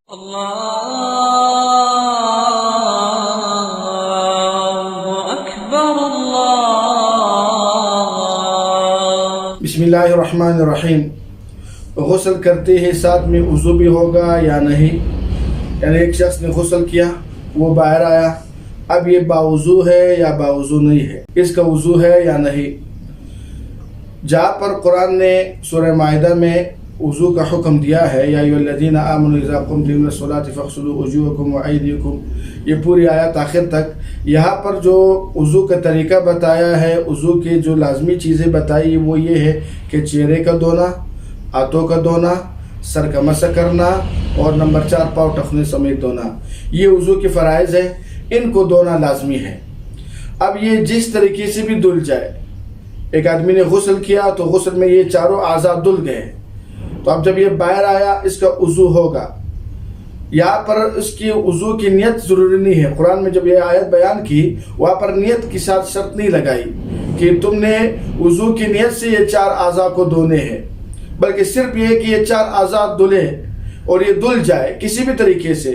اللہ اکبر اللہ۔ بسم اللہ الرحمن الرحیم۔ غسل کرتے ہیں ساتھ میں وضو بھی ہوگا یا نہیں؟ یعنی ایک شخص نے غسل کیا، وہ باہر آیا، اب یہ باوضو ہے یا باوضو نہیں ہے، اس کا وضو ہے یا نہیں؟ جہاں پر قرآن نے سورہ مائدہ میں وضو کا حکم دیا ہے، یا ایھا الذین آمنوا اذا قمتم الی الصلاۃ فاغسلوا وجوہکم وایدیکم، یہ پوری آیت آخر تک، یہاں پر جو وضو کا طریقہ بتایا ہے، وضو کی جو لازمی چیزیں بتائی وہ یہ ہے کہ چہرے کا دھونا، ہاتھوں کا دھونا، سر کا مسح کرنا، اور نمبر 4 پاؤں ٹخنے سمیت دھونا، یہ وضو کے فرائض ہیں، ان کو دھونا لازمی ہے۔ اب یہ جس طریقے سے بھی دھل جائے، ایک آدمی نے غسل کیا تو غسل میں یہ چاروں اعضاء دھل گئے، تو اب جب یہ باہر آیا اس کا وضو ہوگا۔ یہاں پر اس کی وضو کی نیت ضروری نہیں ہے۔ قرآن میں جب یہ آیت بیان کی، وہاں پر نیت کے ساتھ شرط نہیں لگائی کہ تم نے وضو کی نیت سے یہ 4 اعضاء کو دھونے ہیں، بلکہ صرف یہ کہ یہ 4 اعضاء دھلے اور یہ دھل جائے کسی بھی طریقے سے۔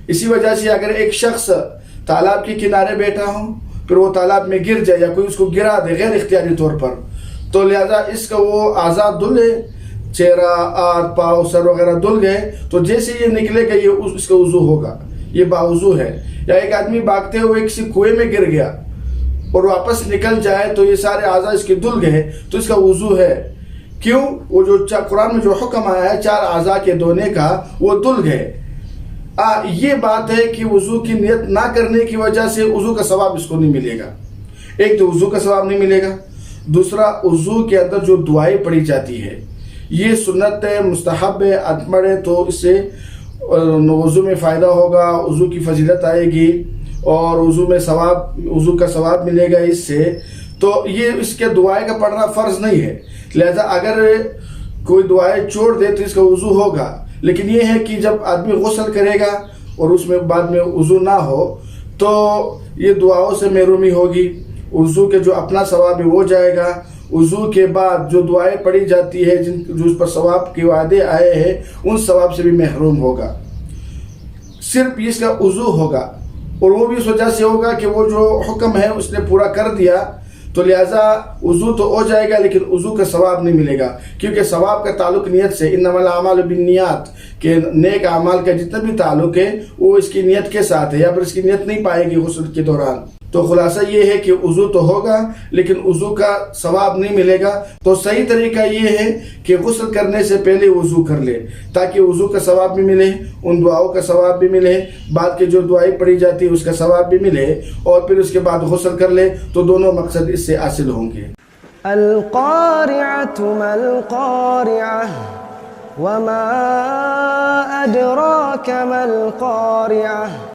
اسی وجہ سے اگر ایک شخص تالاب کے کنارے بیٹھا ہو، پھر وہ تالاب میں گر جائے یا کوئی اس کو گرا دے غیر اختیاری طور پر، تو لہذا اس کا وہ اعضاء دھلے، چہرہ، ہاتھ، پاؤں، سر وغیرہ دھل گئے، تو جیسے یہ نکلے گا یہ اس کا وضو ہوگا، یہ باوضو ہے۔ یا ایک آدمی بھاگتے ہوئے کسی کنویں میں گر گیا اور واپس نکل جائے تو یہ سارے اعضاء اس کے دھل گئے، تو اس کا وضو ہے۔ کیوں؟ وہ جو قرآن میں جو حکم آیا ہے 4 اعضاء کے دھونے کا، وہ دھل گئے۔ یہ بات ہے کہ وضو کی نیت نہ کرنے کی وجہ سے وضو کا ثواب اس کو نہیں ملے گا۔ ایک تو وضو کا ثواب نہیں ملے گا، دوسرا وضو کے اندر جو دعائیں پڑھی جاتی ہے یہ سنت ہے، مستحب ہے، پڑھے تو اس سے وضو میں فائدہ ہوگا، وضو کی فضیلت آئے گی اور وضو کا ثواب ملے گا اس سے۔ تو یہ اس کے دعائیں کا پڑھنا فرض نہیں ہے، لہذا اگر کوئی دعائیں چھوڑ دے تو اس کا وضو ہوگا۔ لیکن یہ ہے کہ جب آدمی غسل کرے گا اور اس میں بعد میں وضو نہ ہو تو یہ دعاؤں سے محرومی ہوگی، وضو کے جو اپنا ثواب ہے وہ جائے گا، وضو کے بعد جو دعائیں پڑھی جاتی ہے جو اس پر ثواب کے وعدے آئے ہیں ان ثواب سے بھی محروم ہوگا۔ صرف اس کا وضو ہوگا، اور وہ بھی اس وجہ سے ہوگا کہ وہ جو حکم ہے اس نے پورا کر دیا، تو لہٰذا وضو تو ہو جائے گا لیکن وضو کا ثواب نہیں ملے گا، کیونکہ ثواب کا تعلق نیت سے، انما الاعمال بالنیات، کہ نیک اعمال کا جتنا بھی تعلق ہے وہ اس کی نیت کے ساتھ ہے، یا پھر اس کی نیت نہیں پائے گی غسل کے دوران۔ تو خلاصہ یہ ہے کہ وضو تو ہوگا لیکن وضو کا ثواب نہیں ملے گا۔ تو صحیح طریقہ یہ ہے کہ غسل کرنے سے پہلے وضو کر لے، تاکہ وضو کا ثواب بھی ملے، ان دعاؤں کا ثواب بھی ملے، بعد کے جو دعائیں پڑھی جاتی ہے اس کا ثواب بھی ملے، اور پھر اس کے بعد غسل کر لے تو دونوں مقصد اس سے حاصل ہوں گے۔ القارعة ما القارعة وما أدراك ما القارعة